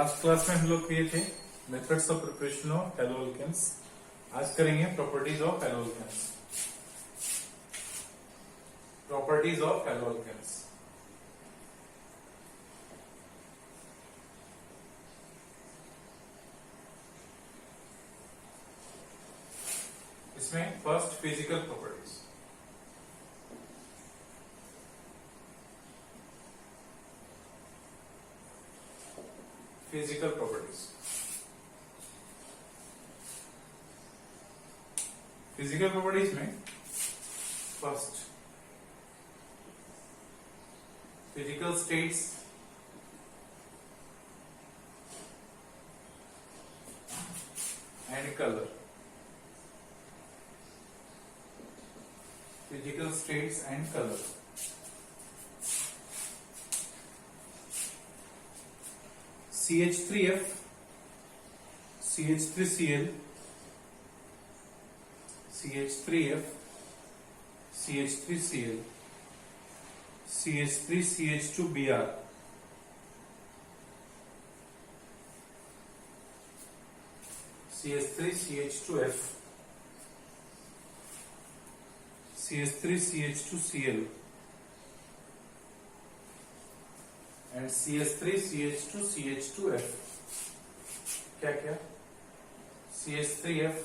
Last class में हम लोग किए थे methods of preparation of haloalkanes. आज करेंगे properties of haloalkanes. Properties of haloalkanes. इसमें first physical properties. Physical properties. Physical properties में first physical states and colour. Physical states and colour. CH3F, CH3Cl, CH3F, CH3Cl, CH3CH2Br, CH3CH2F, CH3CH2Cl and CH3CH2CH2F। क्या क्या? CH3F,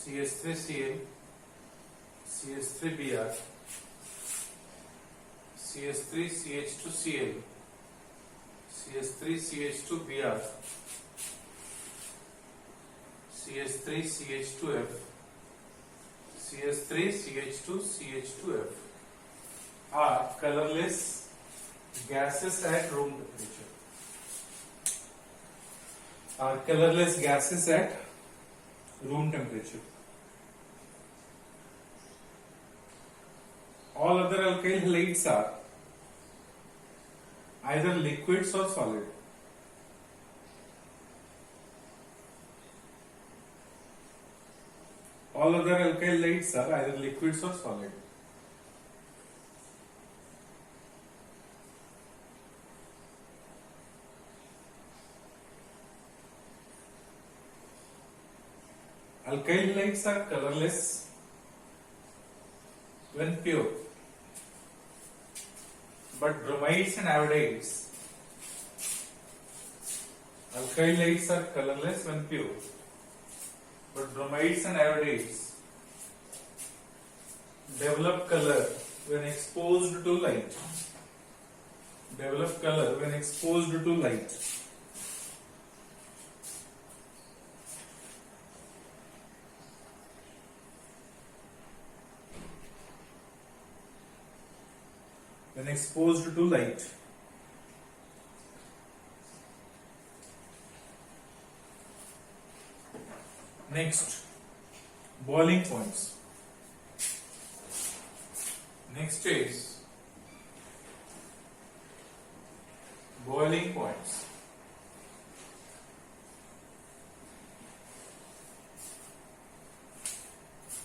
CH3Cl, CH3Br, CH3CH2Cl, CH3CH2Br, CH3CH2F, CH3CH2CH2F are colorless gases at room temperature. Are colorless gases at room temperature. All other alkyl halides are either liquids or solid. All other alkyl halides are either liquids or solid. Alkyl halides are colorless when pure, but bromides and iodides. Alkyl halides are colorless when pure, but bromides and iodides develop color when exposed to light. Develop color when exposed to light. When exposed to light. Next, boiling points. Next is boiling points.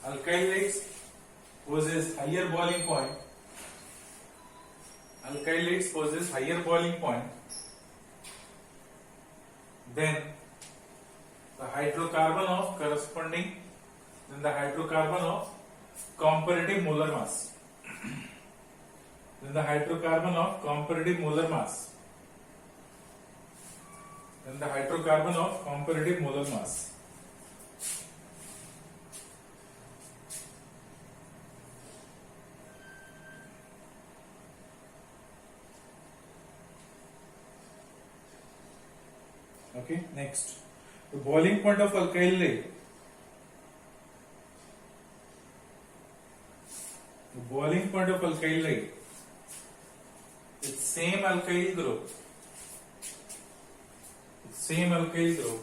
Alkyl halides possess higher boiling point. Alkyl halides possess higher boiling point than the hydrocarbon of corresponding than the hydrocarbon of comparative molar mass. Then the hydrocarbon of comparative molar mass. Then the hydrocarbon of comparative molar mass. Okay, next, the boiling point of alkyl halide. The boiling point of alkyl halide with same alkyl group. Same alkyl group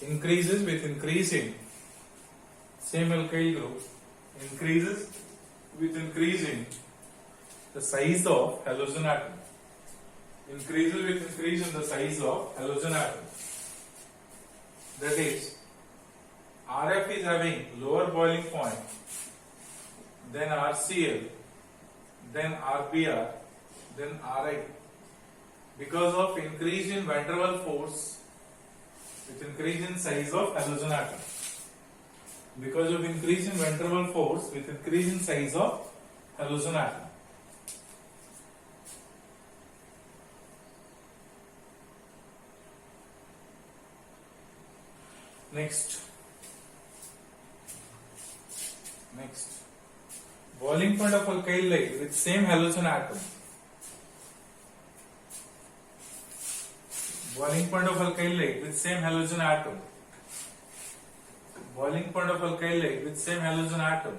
increases with increasing. Same alkyl group increases with increasing the size of halogen atom. Increases with increase in the size of halogen atom. That is, RF is having lower boiling point then RCl, then RBr, then Ri. because of increase in van der Waals force with increase in size of halogen atom. Because of increase in van der Waals force with increase in size of halogen atom. Next, boiling point of alkyl light with same halogen atom. Boiling point of alkyl light with same halogen atom. Boiling point of alkyl light with same halogen atom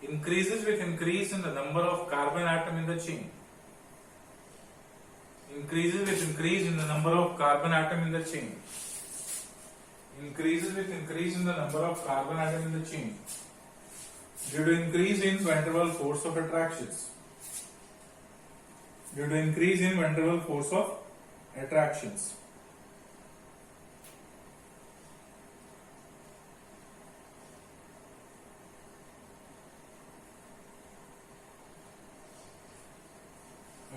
increases with increase in the number of carbon atom in the chain. Increases with increase in the number of carbon atom in the chain. Increases with increase in the number of carbon atom in the chain due to increase in van der Waals force of attractions. Due to increase in van der Waals force of attractions.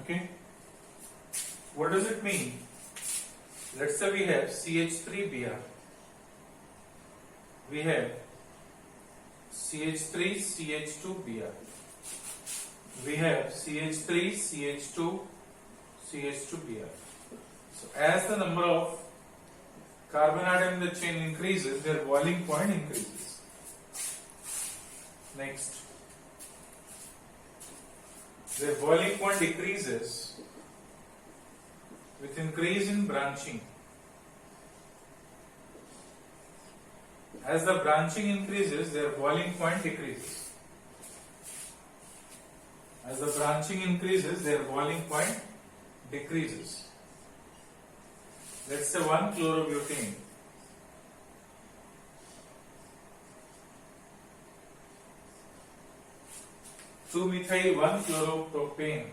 Okay. What does it mean? Let's say we have CH3Br. We have CH3 CH2Br. We have CH3 CH2 CH2Br. So as the number of carbon atom in the chain increases, their boiling point increases. Next, their boiling point decreases with increase in branching. As the branching increases, their boiling point decreases. As the branching increases, their boiling point decreases. Let's say 1-chlorobutane. 2-methyl-1-chloropropane.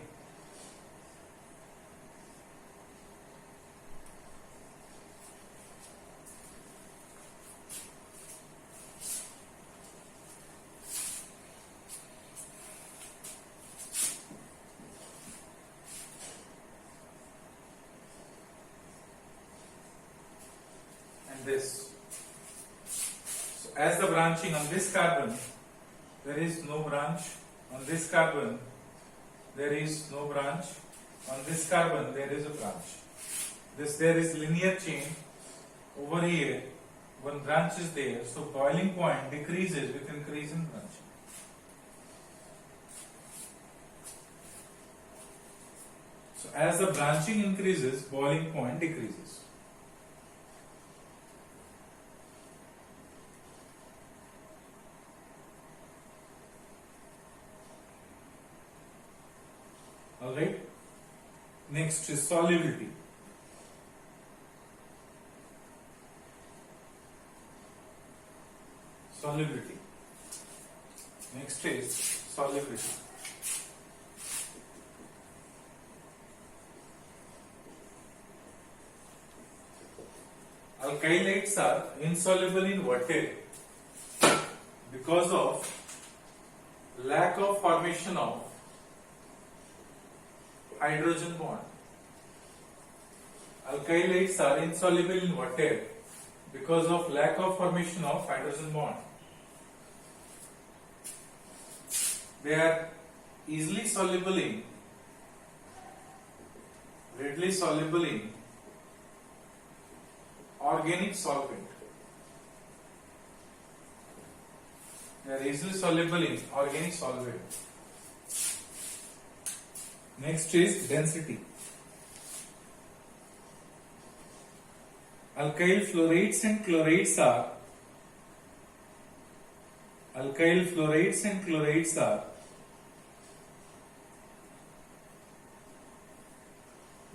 This. So as the branching on this carbon, there is no branch. On this carbon, there is no branch. On this carbon, there is a branch. There is linear chain. Over here, one branch is there. So boiling point decreases with increase in branching. So as the branching increases, boiling point decreases. Alright, next is solubility. Solubility. Next is solubility. Alkylates are insoluble in water because of lack of formation of hydrogen bond. Alkylates are insoluble in water because of lack of formation of hydrogen bond. They are easily soluble in, readily soluble in organic solvent. They are easily soluble in organic solvent. Next is density. Alkyl fluorides and chlorides are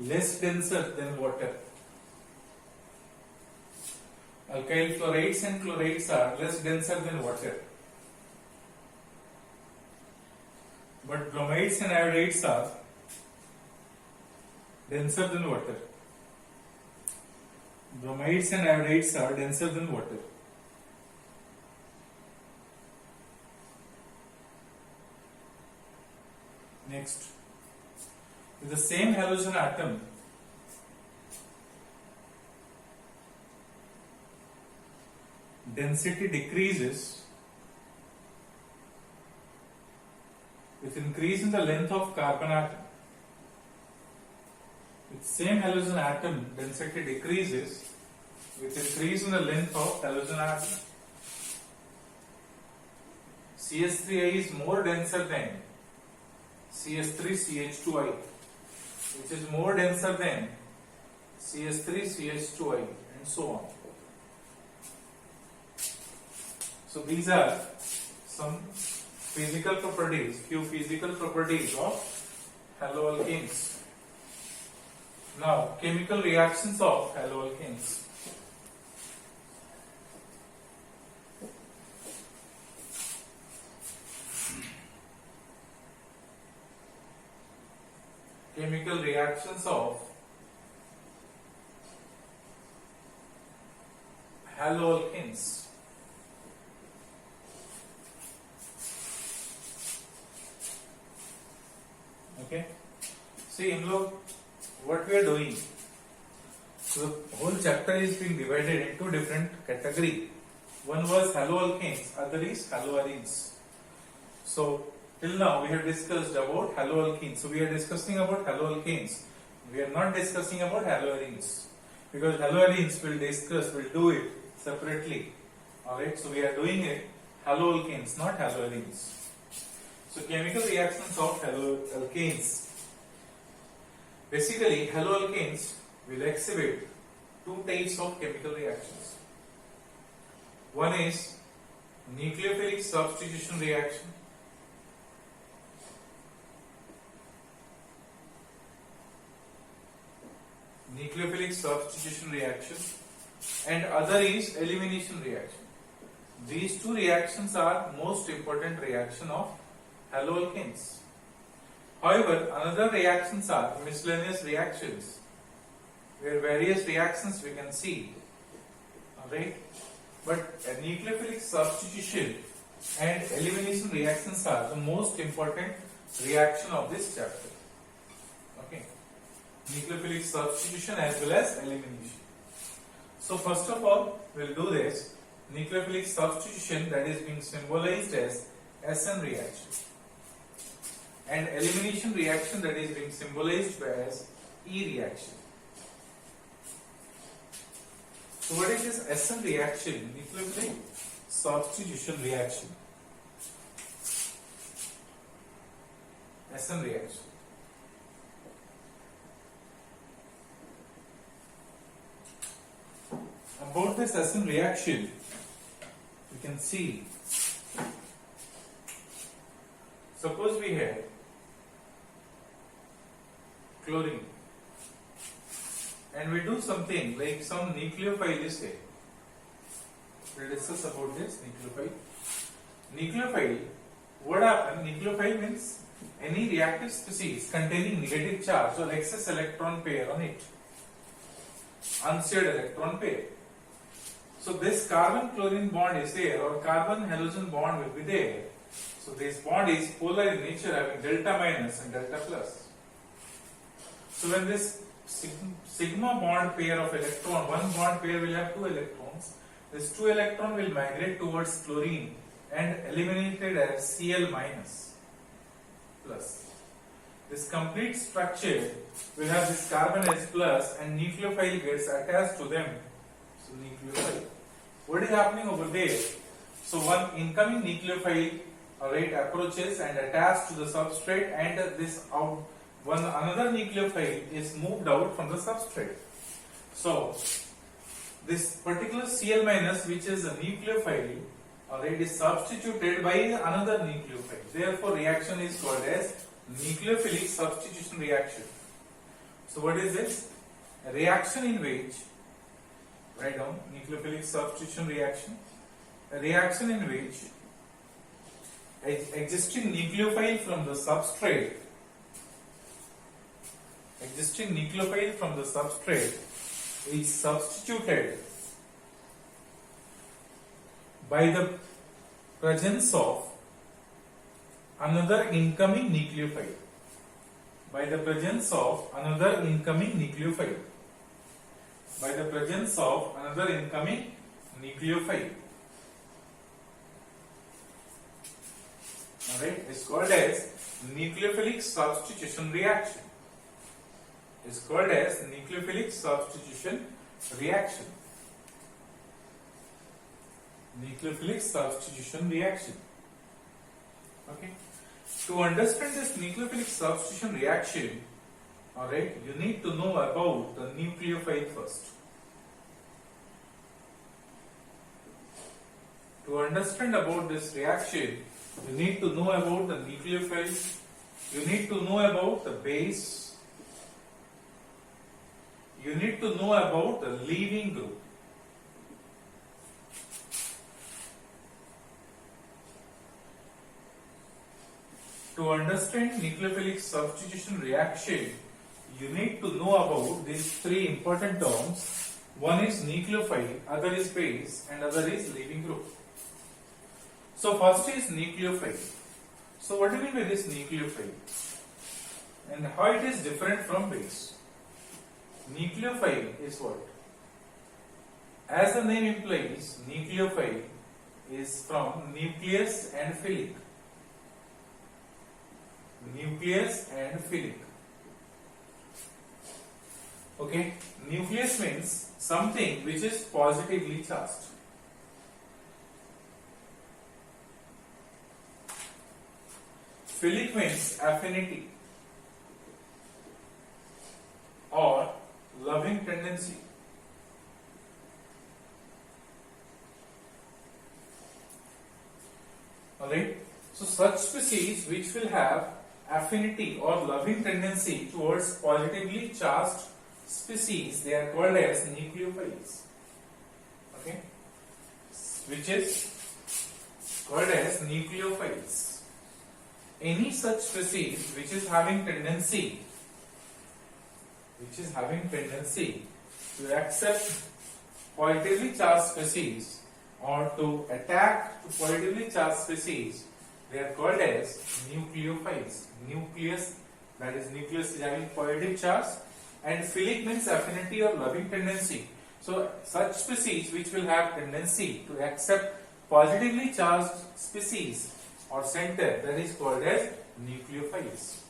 less denser than water. Alkyl fluorides and chlorides are less denser than water. But bromides and iodides are denser than water. Bromides and iodides are denser than water. Next, with the same halogen atom, density decreases with increase in the length of carbon atom. With same halogen atom, density decreases with increase in the length of halogen atom. CH3I is more denser than CH3CH2I, which is more denser than CH3CH2I, and so on. So these are some physical properties, few physical properties of haloalkanes. Now, chemical reactions of haloalkanes. Chemical reactions of haloalkanes. Okay. See, in look, what we are doing. So the whole chapter is being divided into different category. One was haloalkanes, other is haloarenes. So till now we have discussed about haloalkenes. So we are discussing about haloalkanes. We are not discussing about haloarenes, because haloarenes we'll do it separately. Alright, so we are doing it haloalkanes, not haloarenes. So chemical reactions of haloalkanes. Basically, haloalkanes will exhibit two types of chemical reactions. One is nucleophilic substitution reaction. Nucleophilic substitution reaction, and other is elimination reaction. These two reactions are most important reaction of haloalkanes. However, another reactions are miscellaneous reactions, where various reactions we can see. Alright, but a nucleophilic substitution and elimination reactions are the most important reaction of this chapter. Okay, nucleophilic substitution as well as elimination. So first of all, we'll do this nucleophilic substitution, that is being symbolized as SN reaction, and elimination reaction, that is being symbolized by as E reaction. So what is this SN reaction? Nucleophilic substitution reaction. SN reaction. About this SN reaction, we can see, suppose we have chlorine and we do something like some nucleophile is here. We'll discuss about this nucleophile. Nucleophile, what happens? Nucleophile means any reactive species containing negative charge or excess electron pair on it, unshared electron pair. So this carbon chlorine bond is there, or carbon halogen bond will be there. So this bond is polar in nature, having delta minus and delta plus. So when this sigma bond pair of electron, one bond pair will have two electrons. This two electron will migrate towards chlorine and eliminated as Cl minus plus. This complete structure will have this carbon H plus and nucleophile gets attached to them. So nucleophile. What is happening over there? So one incoming nucleophile, alright, approaches and attached to the substrate, and this out one another nucleophile is moved out from the substrate. So this particular Cl minus, which is a nucleophile, alright, is substituted by another nucleophile. Therefore, reaction is called as nucleophilic substitution reaction. So what is this? A reaction in which, write down, nucleophilic substitution reaction, a reaction in which existing nucleophile from the substrate is substituted by the presence of another incoming nucleophile. by the presence of another incoming nucleophile. By the presence of another incoming nucleophile. Alright, it's called as nucleophilic substitution reaction. It's called as nucleophilic substitution reaction. Nucleophilic substitution reaction. Okay. To understand this nucleophilic substitution reaction, alright, you need to know about the nucleophile first. To understand about this reaction, you need to know about the nucleophile, you need to know about the base, you need to know about the leaving group. To understand nucleophilic substitution reaction, you need to know about these three important terms. One is nucleophile, other is base, and other is leaving group. So first is nucleophile. So what do you mean by this nucleophile? And how it is different from base? Nucleophile is what? As the name implies, nucleophile is from nucleus and philic. Nucleus and philic. Okay, nucleus means something which is positively charged. Philic means affinity or loving tendency. Alright, so such species which will have affinity or loving tendency towards positively charged species, they are called as nucleophiles. Okay, which is called as nucleophiles. Any such species which is having tendency to accept positively charged species or to attack to positively charged species, they are called as nucleophiles. Nucleus, that is nucleus is having positive charge, and philic means affinity or loving tendency. So such species which will have tendency to accept positively charged species or center, that is called as nucleophiles.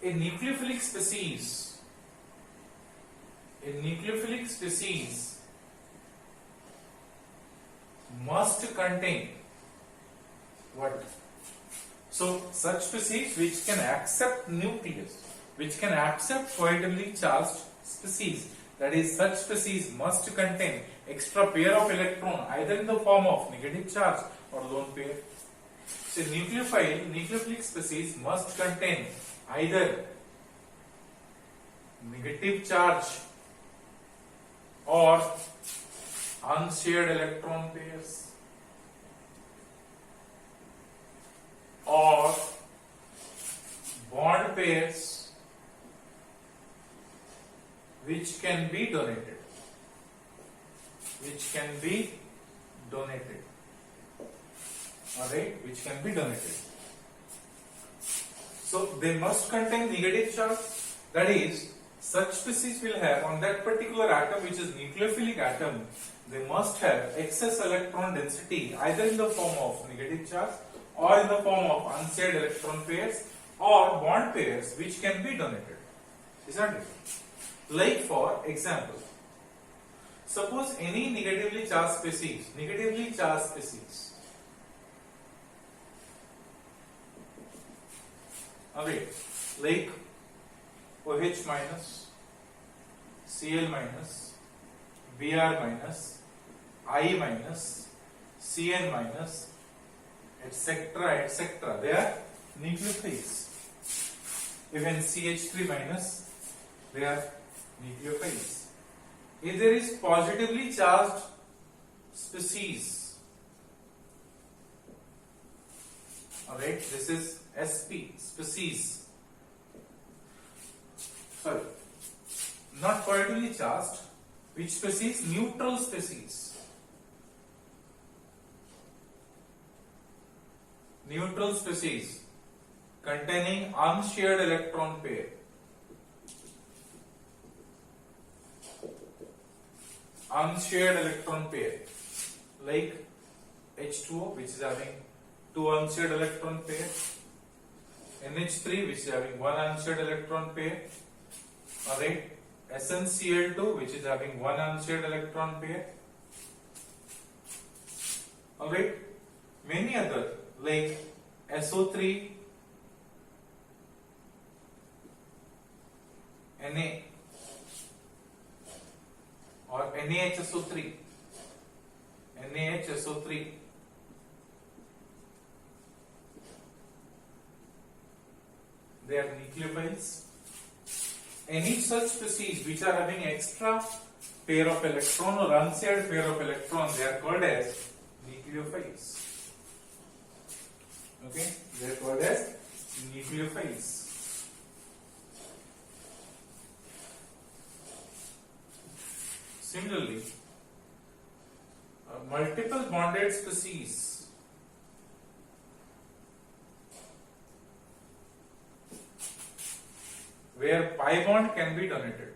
A nucleophilic species must contain what? So such species which can accept nucleus, which can accept positively charged species, that is such species must contain extra pair of electron either in the form of negative charge or lone pair. So nucleophilic species must contain either negative charge or unshared electron pairs or bond pairs which can be donated. Alright, which can be donated. So they must contain negative charge, that is, such species will have on that particular atom which is nucleophilic atom, they must have excess electron density either in the form of negative charge or in the form of unshared electron pairs or bond pairs which can be donated. Isn't it? Like for example, suppose any negatively charged species, okay, like OH minus, Cl minus, Br minus, I minus, Cn minus, etc. They are nucleophiles. Even CH3 minus, they are nucleophiles. If there is positively charged species, alright, this is SP, species. Sorry, not positively charged. Which species? Neutral species. containing unshared electron pair. Unshared electron pair, like H2O, which is having two unshared electron pair, NH3, which is having one unshared electron pair, alright, SnCl2, which is having one unshared electron pair, alright, many other like SO3, Na, or NaHSO3, NaHSO3, they are nucleophiles. Any such species which are having extra pair of electron or unshared pair of electron, they are called as nucleophiles. Okay, they are called as nucleophiles. Similarly, multiple bonded species where pi bond can be donated.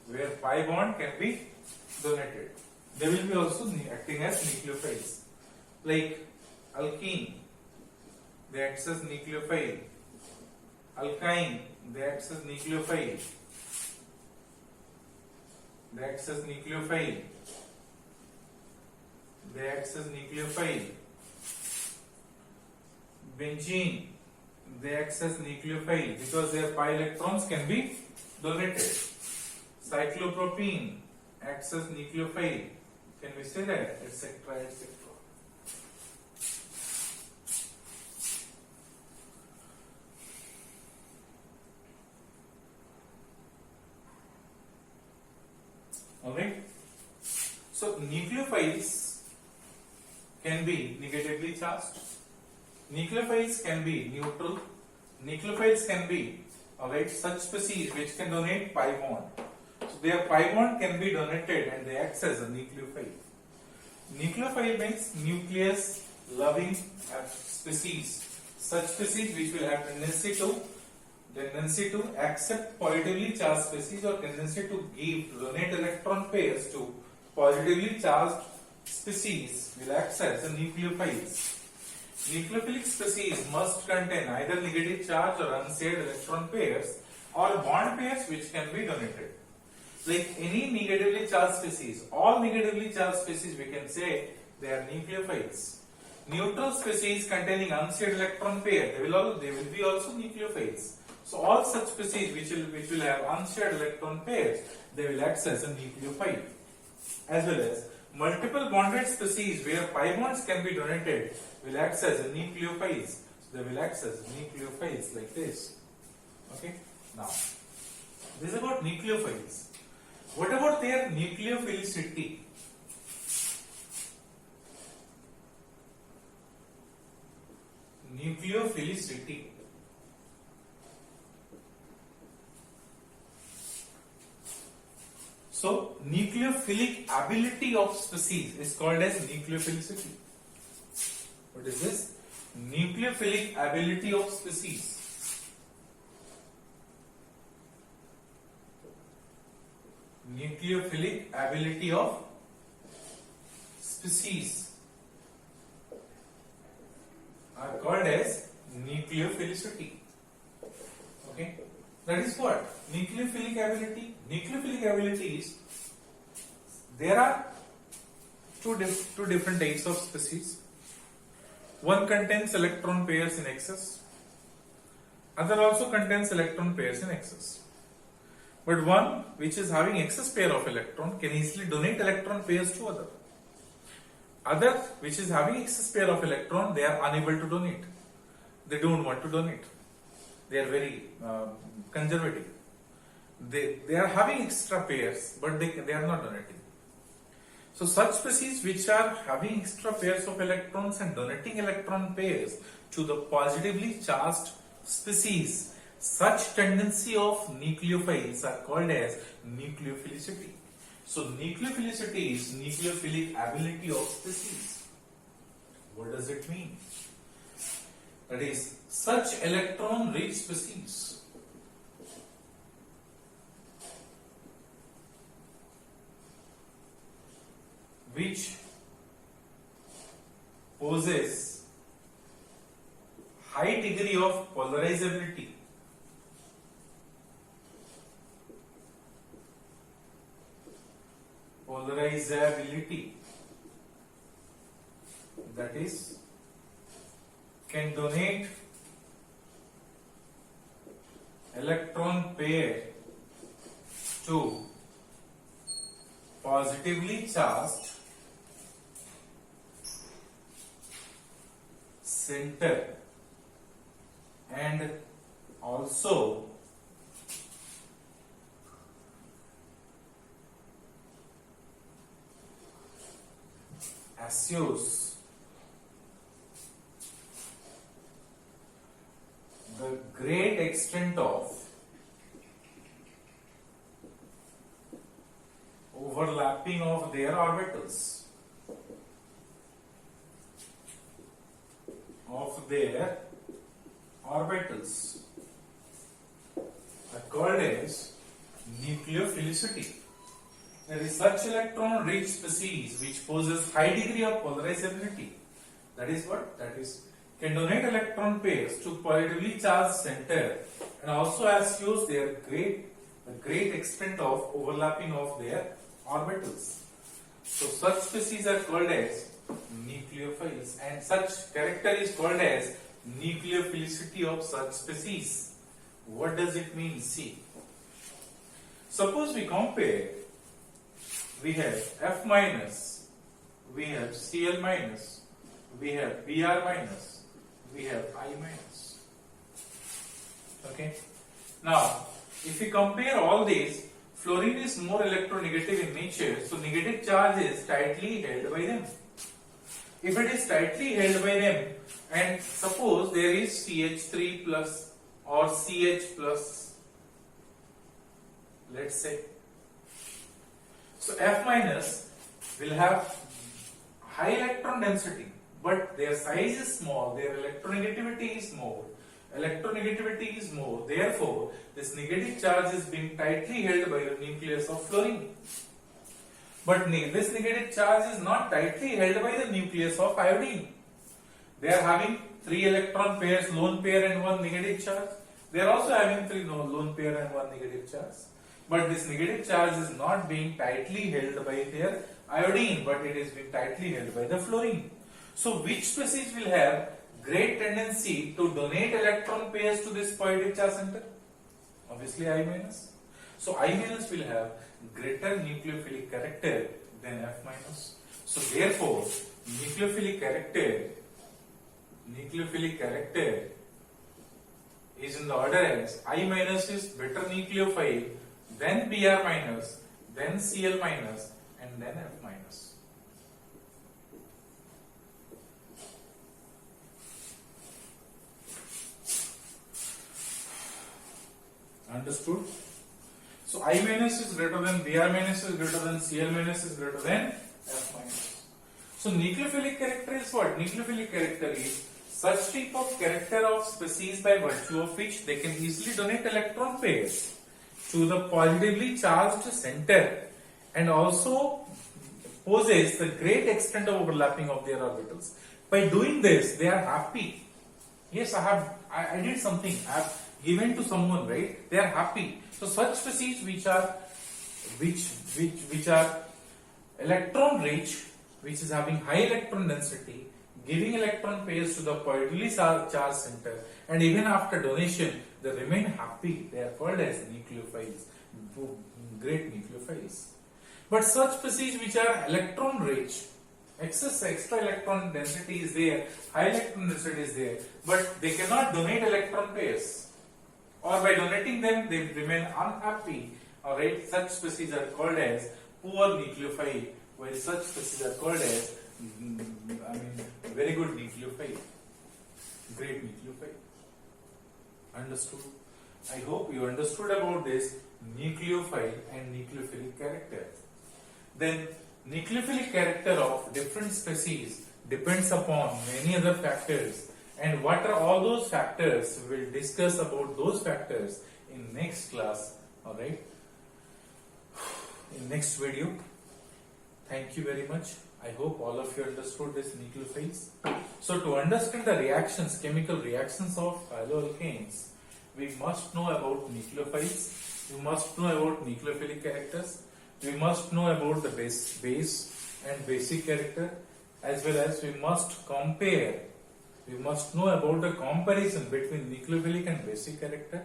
Where pi bond can be donated. They will be also acting as nucleophiles. Like alkene, they act as nucleophile. Alkyne, they act as nucleophile. They act as nucleophile. They act as nucleophile. Benzene, they act as nucleophile because their pi electrons can be donated. Cyclopropene acts as nucleophile. Can we say that? Etc. etc. Alright. So nucleophiles can be negatively charged. Nucleophiles can be neutral. Nucleophiles can be, alright, such species which can donate pi bond. So their pi bond can be donated and they act as a nucleophile. Nucleophile means nucleus loving species. Such species which will have tendency to accept positively charged species or tendency to donate electron pairs to positively charged species will act as a nucleophiles. Nucleophilic species must contain either negative charge or unshared electron pairs or bond pairs which can be donated. Like any negatively charged species, all negatively charged species we can say they are nucleophiles. Neutral species containing unshared electron pair, they will be also nucleophiles. So all such species which will have unshared electron pairs, they will act as a nucleophile. As well as multiple bonded species where pi bonds can be donated will act as a nucleophiles. So they will act as nucleophiles like this. Okay. Now, this is about nucleophiles. What about their nucleophilicity? Nucleophilicity. So, nucleophilic ability of species is called as nucleophilicity. What is this? Nucleophilic ability of species. Nucleophilic ability of species are called as nucleophilicity. Okay. That is what? Nucleophilic ability. Nucleophilic ability is, there are two different types of species. One contains electron pairs in excess. Other also contains electron pairs in excess. But one which is having excess pair of electron can easily donate electron pairs to other. Other which is having excess pair of electron, they are unable to donate. They don't want to donate. They are very conservative. They are having extra pairs, but they are not donating. So such species which are having extra pairs of electrons and donating electron pairs to the positively charged species, such tendency of nucleophiles are called as nucleophilicity. So nucleophilicity is nucleophilic ability of species. What does it mean? That is, such electron rich species which possess high degree of polarizability that is can donate electron pair to positively charged center and also assures the great extent of overlapping of their orbitals. Are called as nucleophilicity. There is such electron rich species which possess high degree of polarizability. That is what? That is can donate electron pairs to positively charged center and also assures the great extent of overlapping of their orbitals. So such species are called as nucleophiles, and such character is called as nucleophilicity of such species. What does it mean? See, suppose we compare, we have F minus, we have Cl minus, we have Br minus, we have I minus. Okay. Now, if we compare all these, fluorine is more electronegative in nature, so negative charge is tightly held by them. If it is tightly held by them, and suppose there is CH3 plus or CH plus, let's say, so F minus will have high electron density, but their size is small, their electronegativity is more. Therefore, this negative charge is being tightly held by the nucleus of fluorine. But this negative charge is not tightly held by the nucleus of iodine. They are having 3 electron pairs, lone pair and 1 negative charge. They are also having 3 lone pair and 1 negative charge. But this negative charge is not being tightly held by their iodine, but it is being tightly held by the fluorine. So which species will have great tendency to donate electron pairs to this positive charge center? Obviously I minus. So I minus will have greater nucleophilic character than F minus. So therefore, nucleophilic character is in the order as I minus is better nucleophile, then Br minus, then Cl minus, and then F minus. Understood? So I minus is greater than Br minus is greater than Cl minus is greater than F minus. So nucleophilic character is what? Nucleophilic character is such type of character of species by virtue of which they can easily donate electron pairs to the positively charged center and also possess the great extent of overlapping of their orbitals. By doing this, they are happy. Yes, I did something. I have given to someone, right? They are happy. So such species which are electron rich, which is having high electron density, giving electron pairs to the positively charged center, and even after donation, they remain happy. They are called as nucleophiles, great nucleophiles. But such species which are electron rich, extra electron density is there, high electron density is there, but they cannot donate electron pairs, or by donating them they remain unhappy. Alright, such species are called as poor nucleophile, while such species are called as very good nucleophile, great nucleophile. Understood? I hope you understood about this nucleophile and nucleophilic character. then nucleophilic character of different species depends upon many other factors. And what are all those factors? We'll discuss about those factors in next class. Alright? In next video. Thank you very much. I hope all of you understood this nucleophiles. So to understand the reactions, chemical reactions of haloalkanes, we must know about nucleophiles. We must know about nucleophilic characters. We must know about the base and basic character, as well as we must compare. We must know about the comparison between nucleophilic and basic character,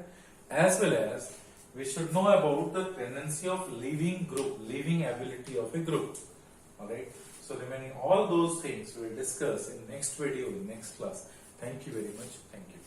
as well as we should know about the tendency of leaving group, leaving ability of a group. Alright. So remaining all those things we will discuss in next video, in next class. Thank you very much. Thank you.